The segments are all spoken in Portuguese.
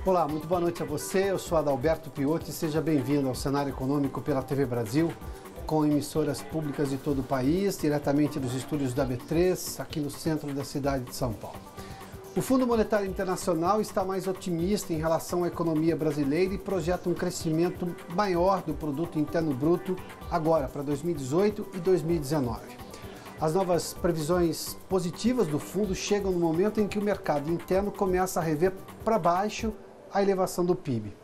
Olá, muito boa noite a você. Eu sou Adalberto Piotti e seja bem-vindo ao Cenário Econômico pela TV Brasil, com emissoras públicas de todo o país, diretamente dos estúdios da B3, aqui no centro da cidade de São Paulo. O Fundo Monetário Internacional está mais otimista em relação à economia brasileira e projeta um crescimento maior do Produto Interno Bruto agora para 2018 e 2019. As novas previsões positivas do fundo chegam no momento em que o mercado interno começa a rever para baixo a elevação do PIB.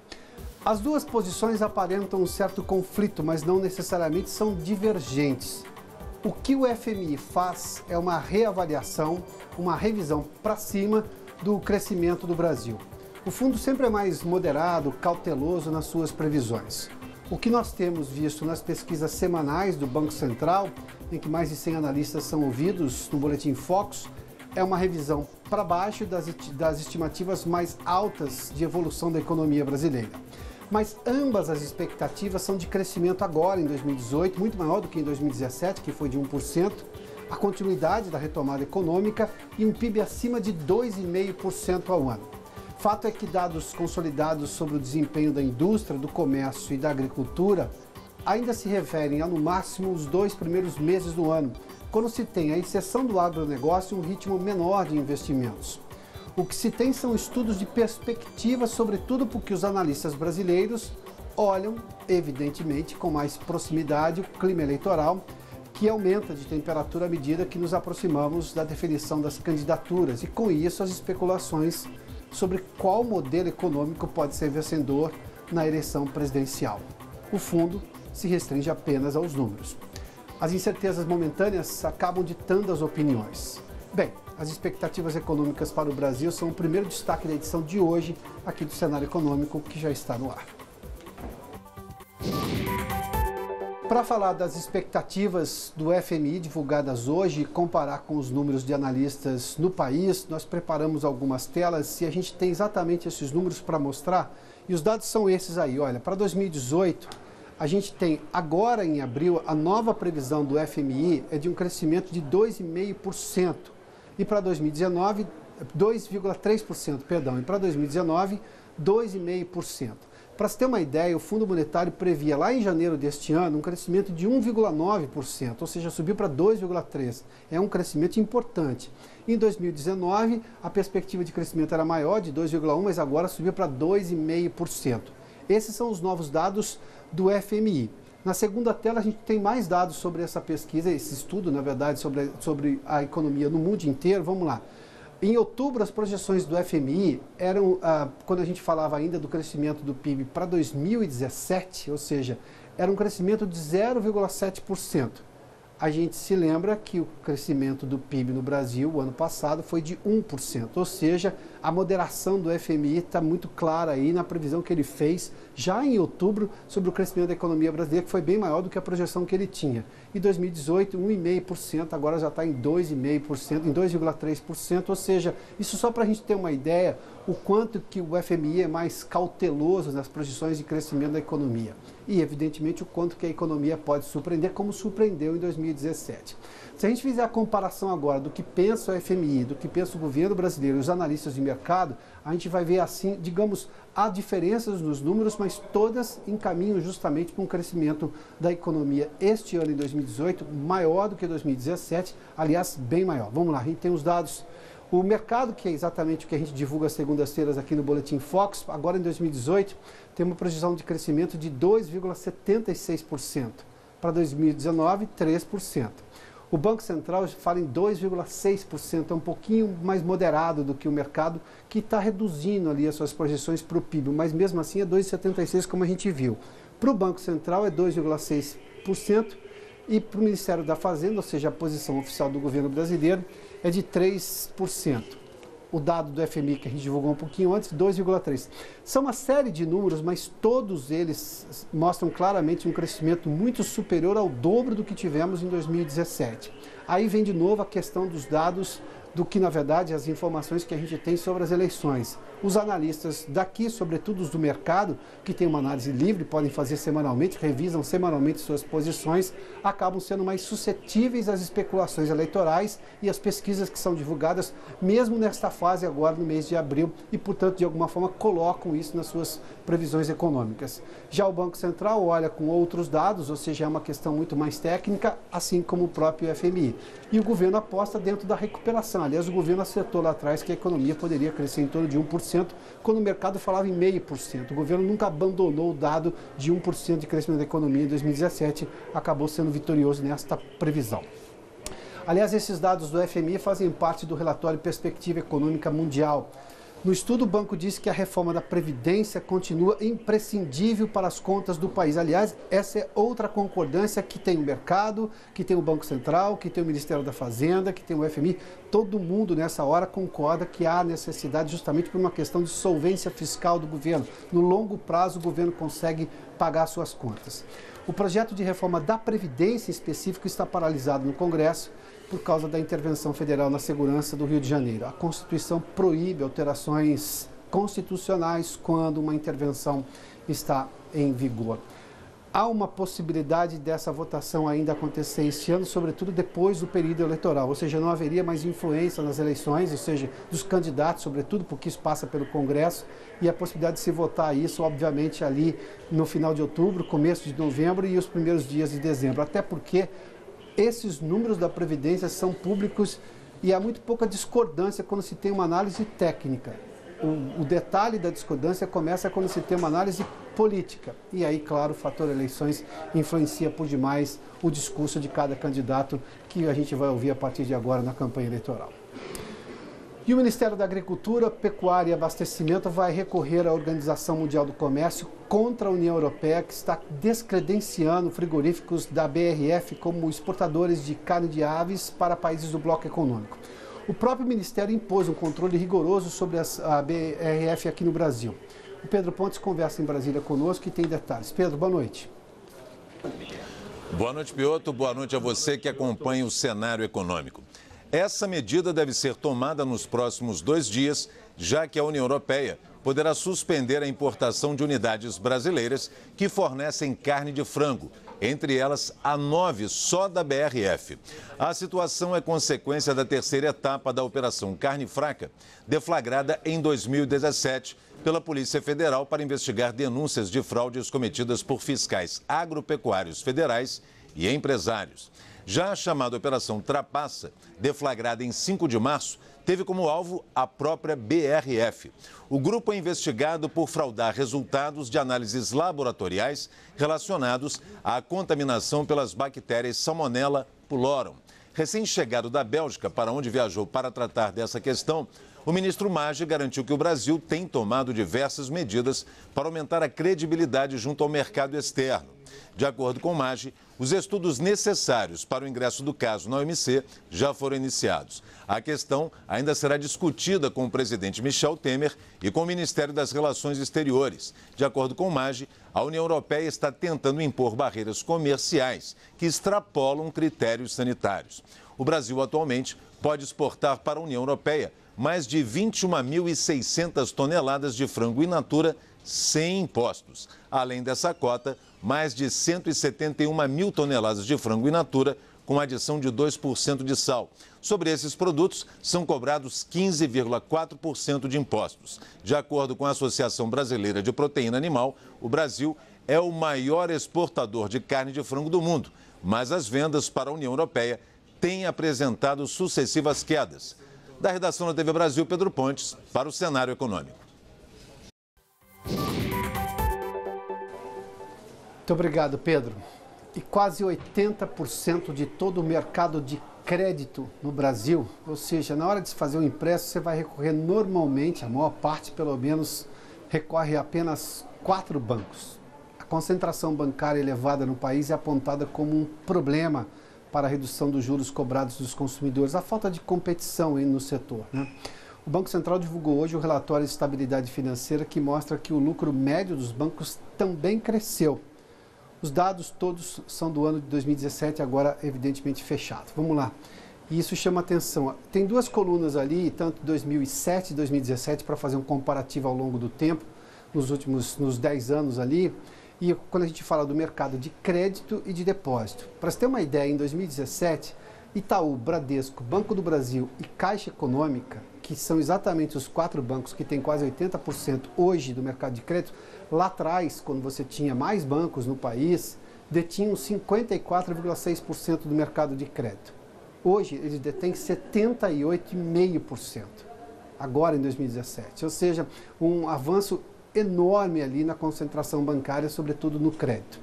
As duas posições aparentam um certo conflito, mas não necessariamente são divergentes. O que o FMI faz é uma reavaliação, uma revisão para cima do crescimento do Brasil. O fundo sempre é mais moderado, cauteloso nas suas previsões. O que nós temos visto nas pesquisas semanais do Banco Central, em que mais de 100 analistas são ouvidos no Boletim Focus, é uma revisão para baixo das estimativas mais altas de evolução da economia brasileira. Mas ambas as expectativas são de crescimento agora, em 2018, muito maior do que em 2017, que foi de 1%, a continuidade da retomada econômica e um PIB acima de 2,5% ao ano. Fato é que dados consolidados sobre o desempenho da indústria, do comércio e da agricultura ainda se referem a, no máximo, os 2 primeiros meses do ano, quando se tem, à exceção do agronegócio, um ritmo menor de investimentos. O que se tem são estudos de perspectiva, sobretudo porque os analistas brasileiros olham, evidentemente, com mais proximidade o clima eleitoral, que aumenta de temperatura à medida que nos aproximamos da definição das candidaturas e, com isso, as especulações sobre qual modelo econômico pode ser vencedor na eleição presidencial. O fundo se restringe apenas aos números. As incertezas momentâneas acabam ditando as opiniões. Bem, as expectativas econômicas para o Brasil são o primeiro destaque da edição de hoje, aqui do Cenário Econômico, que já está no ar. Para falar das expectativas do FMI divulgadas hoje e comparar com os números de analistas no país, nós preparamos algumas telas e a gente tem exatamente esses números para mostrar. E os dados são esses aí, olha, para 2018, a gente tem agora em abril, a nova previsão do FMI é de um crescimento de 2,5%. E para 2019, 2,3%, perdão, e para 2019, 2,5%. Para se ter uma ideia, o Fundo Monetário previa lá em janeiro deste ano um crescimento de 1,9%, ou seja, subiu para 2,3%. É um crescimento importante. Em 2019, a perspectiva de crescimento era maior, de 2,1%, mas agora subiu para 2,5%. Esses são os novos dados do FMI. Na segunda tela, a gente tem mais dados sobre essa pesquisa, esse estudo, na verdade, sobre a economia no mundo inteiro. Vamos lá. Em outubro, as projeções do FMI eram, quando a gente falava ainda do crescimento do PIB para 2017, ou seja, era um crescimento de 0,7%. A gente se lembra que o crescimento do PIB no Brasil, o ano passado, foi de 1%. Ou seja, a moderação do FMI está muito clara aí na previsão que ele fez já em outubro sobre o crescimento da economia brasileira, que foi bem maior do que a projeção que ele tinha. Em 2018, 1,5%, agora já está em 2,5%, em 2,3%. Ou seja, isso só para a gente ter uma ideia o quanto que o FMI é mais cauteloso nas projeções de crescimento da economia. E, evidentemente, o quanto que a economia pode surpreender, como surpreendeu em 2017. Se a gente fizer a comparação agora do que pensa o FMI, do que pensa o governo brasileiro e os analistas de mercado, a gente vai ver assim, digamos, há diferenças nos números, mas todas encaminham justamente para um crescimento da economia este ano, em 2018, maior do que 2017, aliás, bem maior. Vamos lá, a gente tem os dados. O mercado, que é exatamente o que a gente divulga às segundas-feiras aqui no Boletim Focus, agora em 2018, tem uma projeção de crescimento de 2,76%. Para 2019, 3%. O Banco Central fala em 2,6%, é um pouquinho mais moderado do que o mercado, que está reduzindo ali as suas projeções para o PIB, mas mesmo assim é 2,76%, como a gente viu. Para o Banco Central é 2,6%. E para o Ministério da Fazenda, ou seja, a posição oficial do governo brasileiro, é de 3%. O dado do FMI, que a gente divulgou um pouquinho antes, 2,3%. São uma série de números, mas todos eles mostram claramente um crescimento muito superior ao dobro do que tivemos em 2017. Aí vem de novo a questão dos dados do que, na verdade, as informações que a gente tem sobre as eleições. Os analistas daqui, sobretudo os do mercado, que tem uma análise livre, podem fazer semanalmente, revisam semanalmente suas posições, acabam sendo mais suscetíveis às especulações eleitorais e às pesquisas que são divulgadas, mesmo nesta fase agora, no mês de abril, e, portanto, de alguma forma, colocam isso nas suas previsões econômicas. Já o Banco Central olha com outros dados, ou seja, é uma questão muito mais técnica, assim como o próprio FMI. E o governo aposta dentro da recuperação. Aliás, o governo acertou lá atrás que a economia poderia crescer em torno de 1%, quando o mercado falava em 0,5%. O governo nunca abandonou o dado de 1% de crescimento da economia em 2017, acabou sendo vitorioso nesta previsão. Aliás, esses dados do FMI fazem parte do relatório Perspectiva Econômica Mundial. No estudo, o banco disse que a reforma da Previdência continua imprescindível para as contas do país. Aliás, essa é outra concordância que tem o mercado, que tem o Banco Central, que tem o Ministério da Fazenda, que tem o FMI. Todo mundo nessa hora concorda que há necessidade justamente por uma questão de solvência fiscal do governo. No longo prazo, o governo consegue pagar suas contas. O projeto de reforma da Previdência em específico está paralisado no Congresso por causa da intervenção federal na segurança do Rio de Janeiro. A Constituição proíbe alterações constitucionais quando uma intervenção está em vigor. Há uma possibilidade dessa votação ainda acontecer este ano, sobretudo depois do período eleitoral, ou seja, não haveria mais influência nas eleições, ou seja, dos candidatos, sobretudo porque isso passa pelo Congresso, e a possibilidade de se votar isso, obviamente, ali no final de outubro, começo de novembro e os primeiros dias de dezembro, até porque esses números da Previdência são públicos e há muito pouca discordância quando se tem uma análise técnica. O detalhe da discordância começa quando se tem uma análise política. E aí, claro, o fator eleições influencia por demais o discurso de cada candidato que a gente vai ouvir a partir de agora na campanha eleitoral. E o Ministério da Agricultura, Pecuária e Abastecimento vai recorrer à Organização Mundial do Comércio contra a União Europeia, que está descredenciando frigoríficos da BRF como exportadores de carne de aves para países do bloco econômico. O próprio Ministério impôs um controle rigoroso sobre a BRF aqui no Brasil. O Pedro Pontes conversa em Brasília conosco e tem detalhes. Pedro, boa noite. Boa noite, Pioto. Boa noite a você que acompanha o cenário econômico. Essa medida deve ser tomada nos próximos 2 dias, já que a União Europeia poderá suspender a importação de unidades brasileiras que fornecem carne de frango, entre elas a 9 só da BRF. A situação é consequência da terceira etapa da Operação Carne Fraca, deflagrada em 2017 pela Polícia Federal para investigar denúncias de fraudes cometidas por fiscais agropecuários federais e empresários. Já a chamada Operação Trapaça, deflagrada em 5 de março, teve como alvo a própria BRF. O grupo é investigado por fraudar resultados de análises laboratoriais relacionados à contaminação pelas bactérias Salmonella pylori. Recém-chegado da Bélgica, para onde viajou para tratar dessa questão, o ministro Maggi garantiu que o Brasil tem tomado diversas medidas para aumentar a credibilidade junto ao mercado externo. De acordo com Maggi, os estudos necessários para o ingresso do caso na OMC já foram iniciados. A questão ainda será discutida com o presidente Michel Temer e com o Ministério das Relações Exteriores. De acordo com Maggi, a União Europeia está tentando impor barreiras comerciais que extrapolam critérios sanitários. O Brasil atualmente pode exportar para a União Europeia mais de 21.600 toneladas de frango in natura sem impostos. Além dessa cota, mais de 171 mil toneladas de frango in natura com adição de 2% de sal. Sobre esses produtos, são cobrados 15,4% de impostos. De acordo com a Associação Brasileira de Proteína Animal, o Brasil é o maior exportador de carne de frango do mundo, mas as vendas para a União Europeia têm apresentado sucessivas quedas. Da redação da TV Brasil, Pedro Pontes, para o Cenário Econômico. Muito obrigado, Pedro. E quase 80% de todo o mercado de crédito no Brasil, ou seja, na hora de se fazer um empréstimo, você vai recorrer normalmente, a maior parte pelo menos, recorre a apenas 4 bancos. A concentração bancária elevada no país é apontada como um problema para a redução dos juros cobrados dos consumidores, a falta de competição no setor, né? O Banco Central divulgou hoje o relatório de estabilidade financeira que mostra que o lucro médio dos bancos também cresceu. Os dados todos são do ano de 2017, agora evidentemente fechado. Vamos lá. E isso chama atenção. Tem duas colunas ali, tanto 2007 e 2017, para fazer um comparativo ao longo do tempo, nos 10 anos ali. E quando a gente fala do mercado de crédito e de depósito. Para você ter uma ideia, em 2017, Itaú, Bradesco, Banco do Brasil e Caixa Econômica, que são exatamente os 4 bancos que têm quase 80% hoje do mercado de crédito, lá atrás, quando você tinha mais bancos no país, detinham 54,6% do mercado de crédito. Hoje, eles detêm 78,5%, agora em 2017. Ou seja, um avanço enorme ali na concentração bancária, sobretudo no crédito.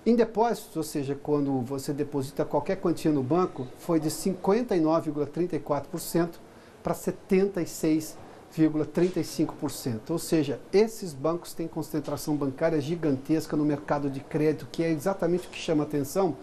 Em depósitos, ou seja, quando você deposita qualquer quantia no banco, foi de 59,34% para 76,35%. Ou seja, esses bancos têm concentração bancária gigantesca no mercado de crédito, que é exatamente o que chama atenção,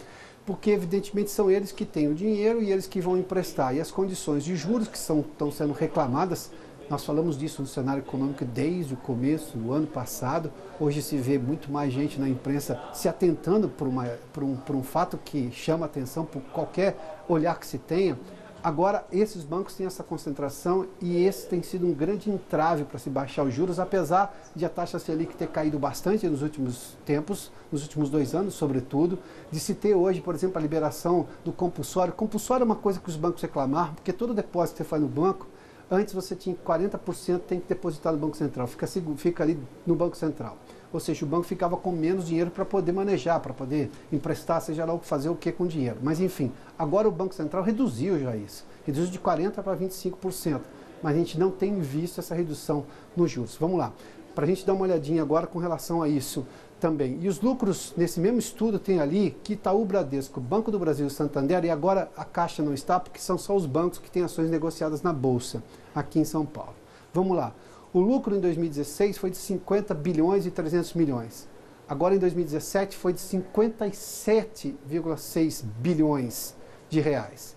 porque evidentemente são eles que têm o dinheiro e eles que vão emprestar. E as condições de juros que estão sendo reclamadas, nós falamos disso no cenário econômico desde o começo do ano passado. Hoje se vê muito mais gente na imprensa se atentando por um fato que chama atenção por qualquer olhar que se tenha. Agora, esses bancos têm essa concentração e esse tem sido um grande entrave para se baixar os juros, apesar de a taxa Selic ter caído bastante nos últimos tempos, nos últimos 2 anos, sobretudo, de se ter hoje, por exemplo, a liberação do compulsório. Compulsório é uma coisa que os bancos reclamaram, porque todo depósito que você faz no banco, antes você tinha 40% tem que depositar no Banco Central, fica ali no Banco Central. Ou seja, o banco ficava com menos dinheiro para poder manejar, para poder emprestar, seja lá fazer o que com dinheiro. Mas enfim, agora o Banco Central reduziu já isso, reduziu de 40% para 25%, mas a gente não tem visto essa redução nos juros. Vamos lá, para a gente dar uma olhadinha agora com relação a isso também. E os lucros, nesse mesmo estudo, tem ali que Itaú, Bradesco, Banco do Brasil e Santander, e agora a Caixa não está, porque são só os bancos que têm ações negociadas na Bolsa, aqui em São Paulo. Vamos lá. O lucro em 2016 foi de 50 bilhões e 300 milhões. Agora em 2017 foi de 57,6 bilhões de reais.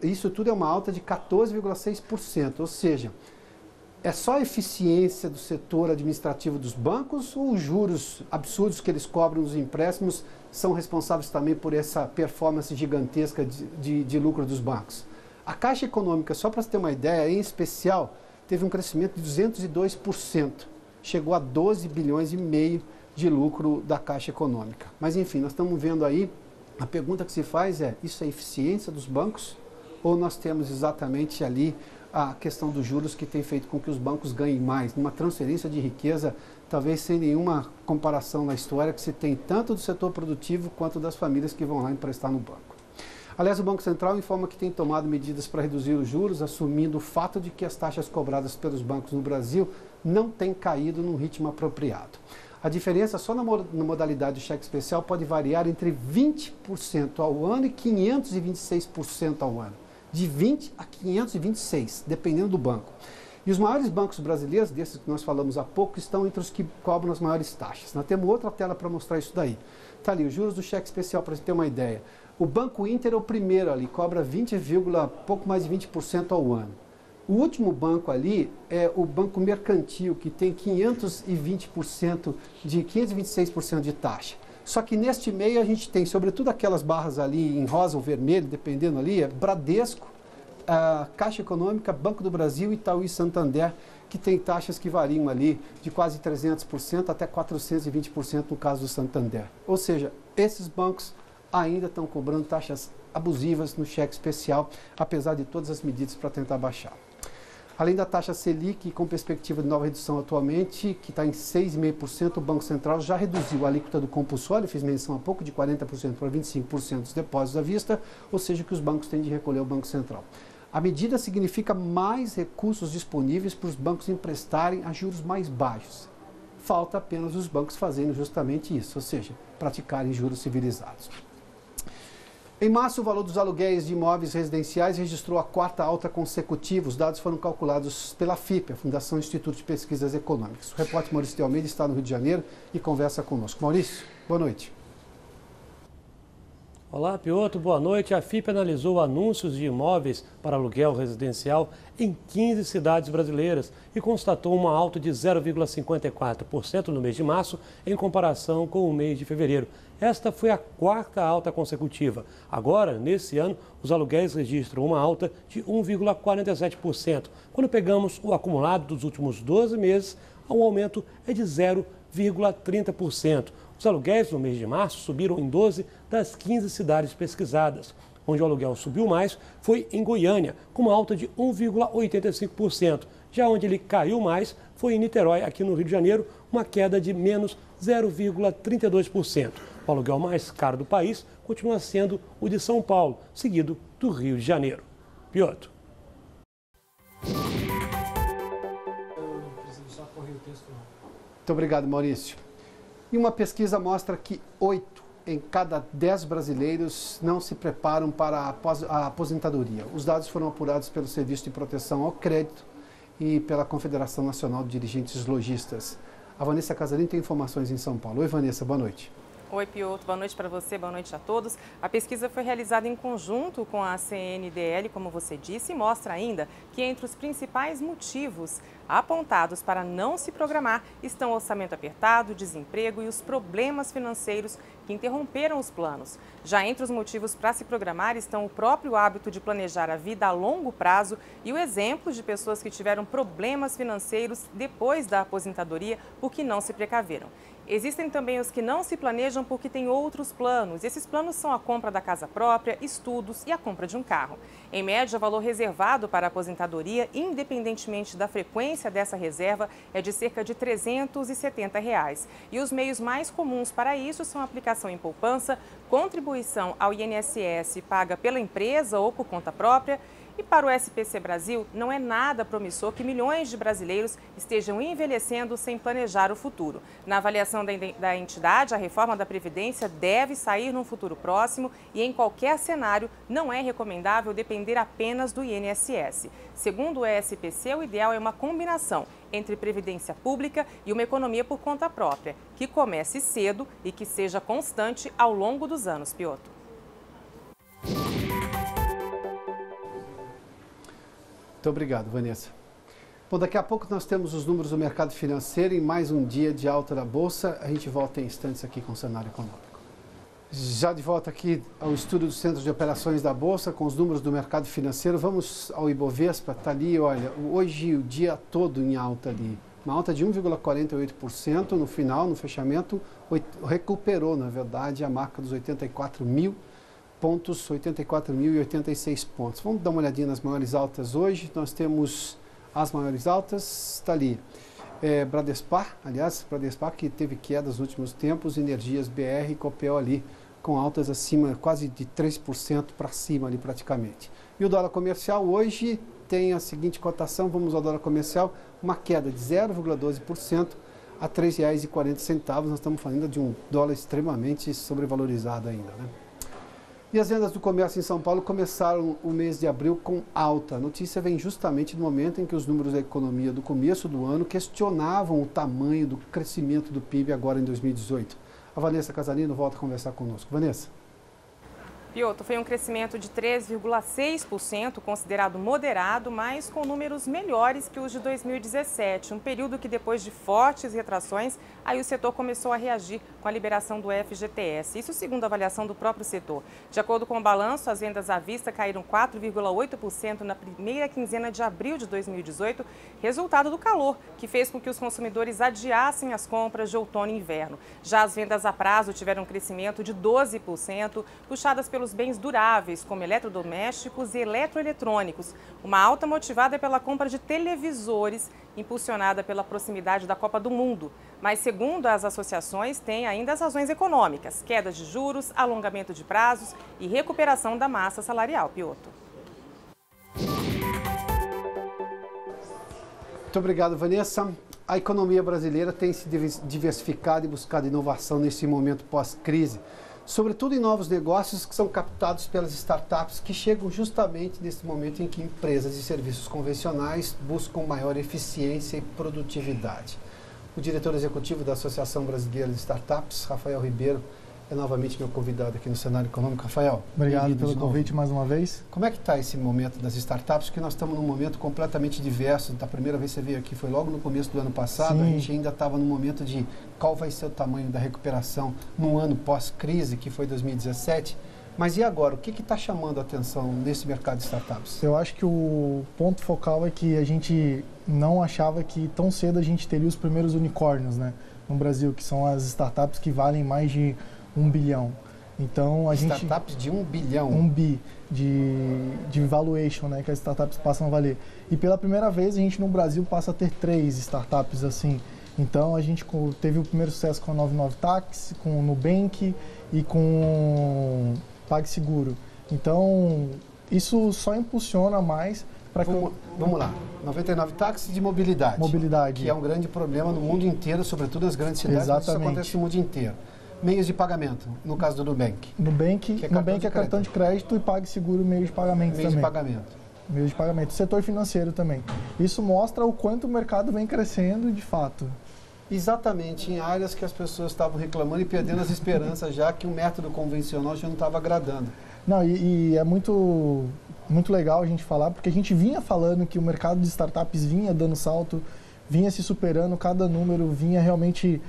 Isso tudo é uma alta de 14,6%, ou seja, é só a eficiência do setor administrativo dos bancos ou os juros absurdos que eles cobram nos empréstimos são responsáveis também por essa performance gigantesca de lucro dos bancos? A Caixa Econômica, só para você ter uma ideia, em especial, teve um crescimento de 202%, chegou a 12 bilhões e meio de lucro da Caixa Econômica. Mas enfim, nós estamos vendo aí, a pergunta que se faz é, isso é eficiência dos bancos? Ou nós temos exatamente ali a questão dos juros que tem feito com que os bancos ganhem mais, numa transferência de riqueza, talvez sem nenhuma comparação na história, que se tem tanto do setor produtivo quanto das famílias que vão lá emprestar no banco. Aliás, o Banco Central informa que tem tomado medidas para reduzir os juros, assumindo o fato de que as taxas cobradas pelos bancos no Brasil não têm caído num ritmo apropriado. A diferença só na modalidade de cheque especial pode variar entre 20% ao ano e 526% ao ano. De 20 a 526, dependendo do banco. E os maiores bancos brasileiros, desses que nós falamos há pouco, estão entre os que cobram as maiores taxas. Nós temos outra tela para mostrar isso daí. Está ali, os juros do cheque especial, para você ter uma ideia. O Banco Inter é o primeiro ali, cobra pouco mais de 20% ao ano. O último banco ali é o Banco Mercantil, que tem 526% de taxa. Só que neste meio a gente tem, sobretudo aquelas barras ali em rosa ou vermelho, dependendo ali, é Bradesco, a Caixa Econômica, Banco do Brasil, Itaú e Santander, que tem taxas que variam ali de quase 300% até 420% no caso do Santander. Ou seja, esses bancos ainda estão cobrando taxas abusivas no cheque especial, apesar de todas as medidas para tentar baixar. Além da taxa Selic, com perspectiva de nova redução atualmente, que está em 6,5%, o Banco Central já reduziu a alíquota do compulsório, fiz menção há pouco, de 40% para 25% dos depósitos à vista, ou seja, que os bancos têm de recolher ao Banco Central. A medida significa mais recursos disponíveis para os bancos emprestarem a juros mais baixos. Falta apenas os bancos fazerem justamente isso, ou seja, praticarem juros civilizados. Em março, o valor dos aluguéis de imóveis residenciais registrou a 4ª alta consecutiva. Os dados foram calculados pela FIPE, a Fundação Instituto de Pesquisas Econômicas. O repórter Maurício de Almeida está no Rio de Janeiro e conversa conosco. Maurício, boa noite. Olá, Piotr, boa noite. A FIP analisou anúncios de imóveis para aluguel residencial em 15 cidades brasileiras e constatou uma alta de 0,54% no mês de março em comparação com o mês de fevereiro. Esta foi a quarta alta consecutiva. Agora, nesse ano, os aluguéis registram uma alta de 1,47%. Quando pegamos o acumulado dos últimos 12 meses, o aumento é de 0,30%. Os aluguéis no mês de março subiram em 12 das 15 cidades pesquisadas. Onde o aluguel subiu mais foi em Goiânia, com uma alta de 1,85%. Já onde ele caiu mais foi em Niterói, aqui no Rio de Janeiro, uma queda de menos 0,32%. O aluguel mais caro do país continua sendo o de São Paulo, seguido do Rio de Janeiro. Piotr. Muito obrigado, Maurício. E uma pesquisa mostra que 8 em cada 10 brasileiros não se preparam para a aposentadoria. Os dados foram apurados pelo Serviço de Proteção ao Crédito e pela Confederação Nacional de Dirigentes Lojistas. A Vanessa Casarim tem informações em São Paulo. Oi, Vanessa, boa noite. Oi, Piotr, boa noite para você, boa noite a todos. A pesquisa foi realizada em conjunto com a CNDL, como você disse, e mostra ainda que entre os principais motivos apontados para não se programar estão o orçamento apertado, desemprego e os problemas financeiros que interromperam os planos. Já entre os motivos para se programar estão o próprio hábito de planejar a vida a longo prazo e o exemplo de pessoas que tiveram problemas financeiros depois da aposentadoria porque não se precaveram. Existem também os que não se planejam porque têm outros planos. Esses planos são a compra da casa própria, estudos e a compra de um carro. Em média, o valor reservado para a aposentadoria, independentemente da frequência dessa reserva, é de cerca de R$ 370. E os meios mais comuns para isso são a aplicação em poupança, contribuição ao INSS paga pela empresa ou por conta própria. E para o SPC Brasil, não é nada promissor que milhões de brasileiros estejam envelhecendo sem planejar o futuro. Na avaliação da entidade, a reforma da Previdência deve sair num futuro próximo e, em qualquer cenário, não é recomendável depender apenas do INSS. Segundo o SPC, o ideal é uma combinação entre previdência pública e uma economia por conta própria, que comece cedo e que seja constante ao longo dos anos, Piotr. Muito obrigado, Vanessa. Bom, daqui a pouco nós temos os números do mercado financeiro em mais um dia de alta da Bolsa. A gente volta em instantes aqui com o cenário econômico. Já de volta aqui ao estúdio do Centro de Operações da Bolsa com os números do mercado financeiro. Vamos ao Ibovespa, está ali, olha, hoje o dia todo em alta ali. Uma alta de 1,48% no final, no fechamento, recuperou, na verdade, a marca dos 84 mil pontos, 84.086 pontos. Vamos dar uma olhadinha nas maiores altas hoje. Nós temos as maiores altas, está ali. Bradespar, aliás, Bradespar que teve quedas nos últimos tempos, Energias BR e Copel ali, com altas acima, quase de 3% para cima ali praticamente. E o dólar comercial hoje tem a seguinte cotação, vamos ao dólar comercial, uma queda de 0,12% a R$ 3,40. Nós estamos falando de um dólar extremamente sobrevalorizado ainda, né? E as vendas do comércio em São Paulo começaram o mês de abril com alta. A notícia vem justamente no momento em que os números da economia do começo do ano questionavam o tamanho do crescimento do PIB agora em 2018. A Vanessa Casalino volta a conversar conosco. Vanessa. Piotr, foi um crescimento de 3,6%, considerado moderado, mas com números melhores que os de 2017, um período que depois de fortes retrações, aí o setor começou a reagir com a liberação do FGTS. Isso segundo a avaliação do próprio setor. De acordo com o balanço, as vendas à vista caíram 4,8% na primeira quinzena de abril de 2018, resultado do calor, que fez com que os consumidores adiassem as compras de outono e inverno. Já as vendas a prazo tiveram um crescimento de 12%, puxadas pelos bens duráveis, como eletrodomésticos e eletroeletrônicos. Uma alta motivada pela compra de televisores, impulsionada pela proximidade da Copa do Mundo. Mas, segundo as associações, tem ainda as razões econômicas, quedas de juros, alongamento de prazos e recuperação da massa salarial. Piotr. Muito obrigado, Vanessa. A economia brasileira tem se diversificado e buscado inovação nesse momento pós-crise, sobretudo em novos negócios que são captados pelas startups que chegam justamente nesse momento em que empresas e serviços convencionais buscam maior eficiência e produtividade. O diretor executivo da Associação Brasileira de Startups, Rafael Ribeiro, é novamente meu convidado aqui no Cenário Econômico. Rafael, obrigado pelo convite mais uma vez. Como é que está esse momento das startups? Porque nós estamos num momento completamente diverso. A primeira vez que você veio aqui foi logo no começo do ano passado. Sim. A gente ainda estava no momento de qual vai ser o tamanho da recuperação num ano pós-crise, que foi 2017. Mas e agora? O que está chamando a atenção nesse mercado de startups? Eu acho que o ponto focal é que a gente não achava que tão cedo a gente teria os primeiros unicórnios, né, no Brasil, que são as startups que valem mais de 1 bilhão. Então, startups de 1 bilhão? 1 bi de valuation, né, que as startups passam a valer. E pela primeira vez a gente no Brasil passa a ter 3 startups assim. Então, a gente teve o primeiro sucesso com a 99 Táxi, com o Nubank e com PagSeguro. Então, isso só impulsiona mais para que... Vamos lá. 99 Táxi de mobilidade. Mobilidade. Que é um grande problema no mundo inteiro, sobretudo nas grandes cidades. Exatamente. Mas isso acontece no mundo inteiro. Meios de pagamento, no caso do Nubank. Nubank é cartão de crédito e PagSeguro meio de pagamento também. Meio de pagamento. Meio de pagamento. Setor financeiro também. Isso mostra o quanto o mercado vem crescendo de fato. Exatamente, em áreas que as pessoas estavam reclamando e perdendo as esperanças, já que o método convencional já não estava agradando. Não, e é muito legal a gente falar, porque a gente vinha falando que o mercado de startups vinha dando salto, vinha se superando, cada número vinha realmente...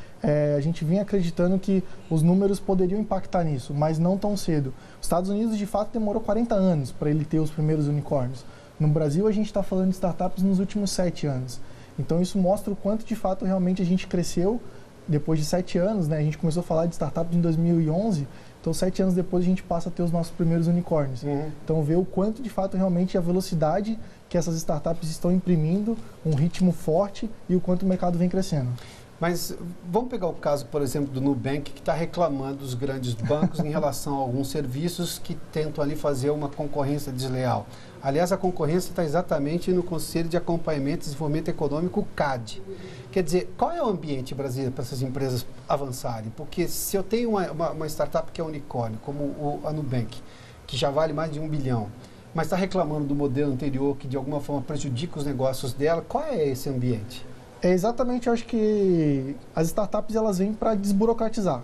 a gente vinha acreditando que os números poderiam impactar nisso, mas não tão cedo. Os Estados Unidos, de fato, demorou 40 anos para ele ter os primeiros unicórnios. No Brasil, a gente está falando de startups nos últimos 7 anos. Então, isso mostra o quanto, de fato, realmente a gente cresceu depois de 7 anos, né? A gente começou a falar de startups em 2011, então 7 anos depois a gente passa a ter os nossos primeiros unicórnios. Então, ver o quanto, de fato, realmente a velocidade que essas startups estão imprimindo, um ritmo forte e o quanto o mercado vem crescendo. Mas vamos pegar o caso, por exemplo, do Nubank, que está reclamando dos grandes bancos em relação a alguns serviços que tentam ali fazer uma concorrência desleal. Aliás, a concorrência está exatamente no Conselho de Acompanhamento e Desenvolvimento Econômico, o CAD. Quer dizer, qual é o ambiente brasileiro para essas empresas avançarem? Porque se eu tenho uma startup que é unicórnio, como a Nubank, que já vale mais de 1 bilhão, mas está reclamando do modelo anterior que de alguma forma prejudica os negócios dela, qual é esse ambiente? É exatamente, eu acho que as startups elas vêm para desburocratizar.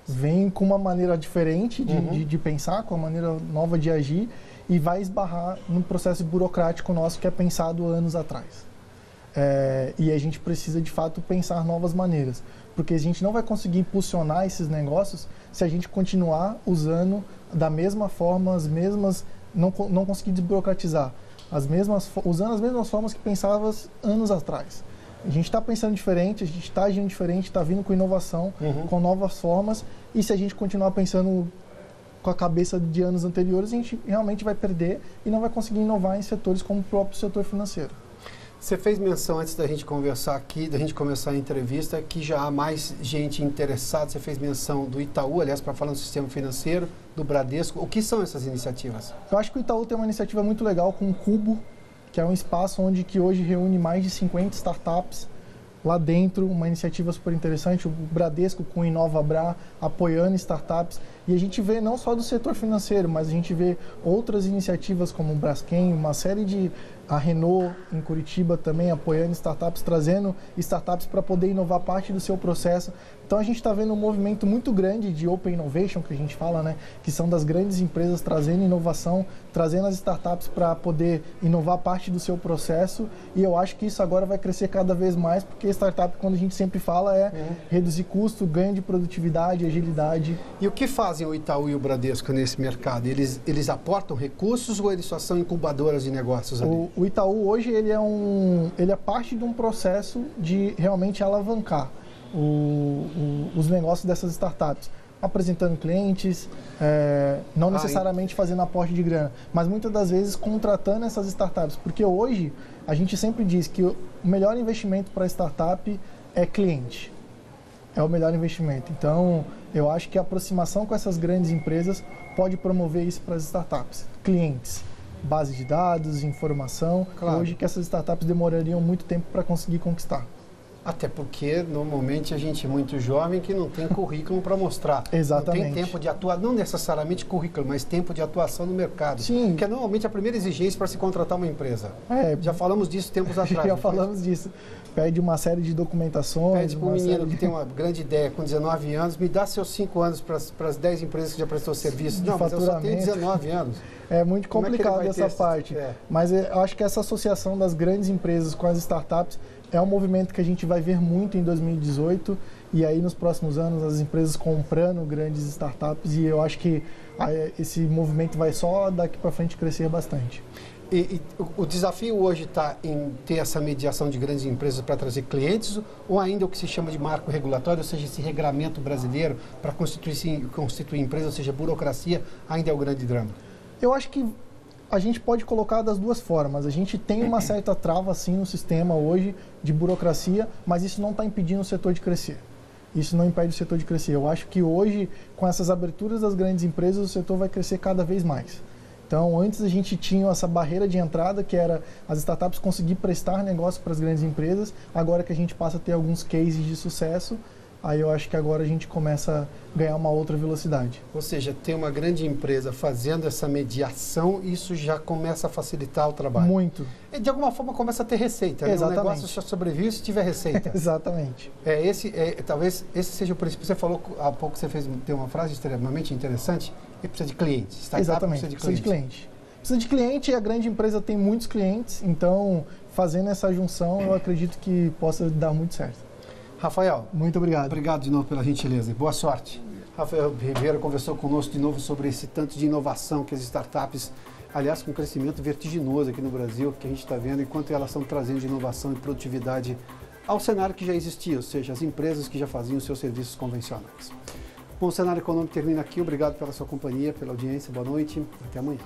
Vêm com uma maneira diferente de pensar, com uma maneira nova de agir e vai esbarrar num processo burocrático nosso que é pensado anos atrás. E a gente precisa, de fato, pensar novas maneiras, porque a gente não vai conseguir impulsionar esses negócios se a gente continuar usando da mesma forma, as mesmas, não conseguir desburocratizar, usando as mesmas formas que pensávamos anos atrás. A gente está pensando diferente, a gente está agindo diferente, está vindo com inovação, com novas formas, e se a gente continuar pensando com a cabeça de anos anteriores, a gente realmente vai perder e não vai conseguir inovar em setores como o próprio setor financeiro. Você fez menção, antes da gente conversar aqui, da gente começar a entrevista, que já há mais gente interessada. Você fez menção do Itaú, aliás, para falar do sistema financeiro, do Bradesco. O que são essas iniciativas? Eu acho que o Itaú tem uma iniciativa muito legal com o Cubo, que é um espaço onde que hoje reúne mais de 50 startups lá dentro, uma iniciativa super interessante, o Bradesco com o InovaBra apoiando startups, e a gente vê não só do setor financeiro, mas a gente vê outras iniciativas como o Braskem, uma série de... A Renault, em Curitiba, também apoiando startups, trazendo startups para poder inovar parte do seu processo. Então, a gente está vendo um movimento muito grande de Open Innovation, que a gente fala, né? Que são das grandes empresas trazendo inovação, trazendo as startups para poder inovar parte do seu processo. E eu acho que isso agora vai crescer cada vez mais, porque startup, quando a gente sempre fala, é reduzir custo, ganho de produtividade, agilidade. E o que fazem o Itaú e o Bradesco nesse mercado? Eles aportam recursos ou eles só são incubadoras de negócios ali? O Itaú hoje ele é parte de um processo de realmente alavancar os negócios dessas startups, apresentando clientes, não necessariamente fazendo aporte de grana, mas muitas das vezes contratando essas startups, porque hoje a gente sempre diz que o melhor investimento para a startup é cliente, é o melhor investimento. Então, eu acho que a aproximação com essas grandes empresas pode promover isso para as startups, clientes. Base de dados, informação, hoje que essas startups demorariam muito tempo para conseguir conquistar. Até porque, normalmente, a gente é muito jovem que não tem currículo para mostrar. Exatamente. Não tem tempo de atuar, não necessariamente currículo, mas tempo de atuação no mercado. Sim. Que é normalmente a primeira exigência para se contratar uma empresa. Já falamos disso tempos atrás. Já falamos disso. Pede uma série de documentações. Pede para um menino que tem uma grande ideia, com 19 anos, me dá seus 5 anos para as 10 empresas que já prestou serviço. Não, mas eu só tenho 19 anos. É muito complicado essa parte. Mas eu acho que essa associação das grandes empresas com as startups é um movimento que a gente vai ver muito em 2018 e aí nos próximos anos as empresas comprando grandes startups, e eu acho que esse movimento vai só daqui para frente crescer bastante. E o desafio hoje está em ter essa mediação de grandes empresas para trazer clientes, ou ainda o que se chama de marco regulatório, ou seja, esse regramento brasileiro para constituir empresa, ou seja, burocracia, ainda é o grande drama? Eu acho que a gente pode colocar das duas formas. A gente tem uma certa trava, sim, no sistema hoje de burocracia, mas isso não está impedindo o setor de crescer. Isso não impede o setor de crescer. Eu acho que hoje, com essas aberturas das grandes empresas, o setor vai crescer cada vez mais. Então, antes a gente tinha essa barreira de entrada, que era as startups conseguir prestar negócio para as grandes empresas. Agora que a gente passa a ter alguns cases de sucesso, aí eu acho que agora a gente começa a ganhar uma outra velocidade. Ou seja, ter uma grande empresa fazendo essa mediação, isso já começa a facilitar o trabalho. Muito. E de alguma forma começa a ter receita. Exatamente. Né? O negócio só sobrevive se tiver receita. Exatamente. Talvez esse seja o princípio. Você falou há pouco, tem uma frase extremamente interessante, que precisa de clientes. Exatamente, precisa de cliente. Precisa de cliente e a grande empresa tem muitos clientes, então fazendo essa junção eu acredito que possa dar muito certo. Rafael, muito obrigado. Obrigado de novo pela gentileza e boa sorte. Rafael Ribeiro conversou conosco de novo sobre esse tanto de inovação que as startups, aliás, com um crescimento vertiginoso aqui no Brasil, que a gente está vendo, enquanto elas estão trazendo de inovação e produtividade ao cenário que já existia, ou seja, as empresas que já faziam seus serviços convencionais. Bom, o Cenário Econômico termina aqui. Obrigado pela sua companhia, pela audiência. Boa noite. Até amanhã.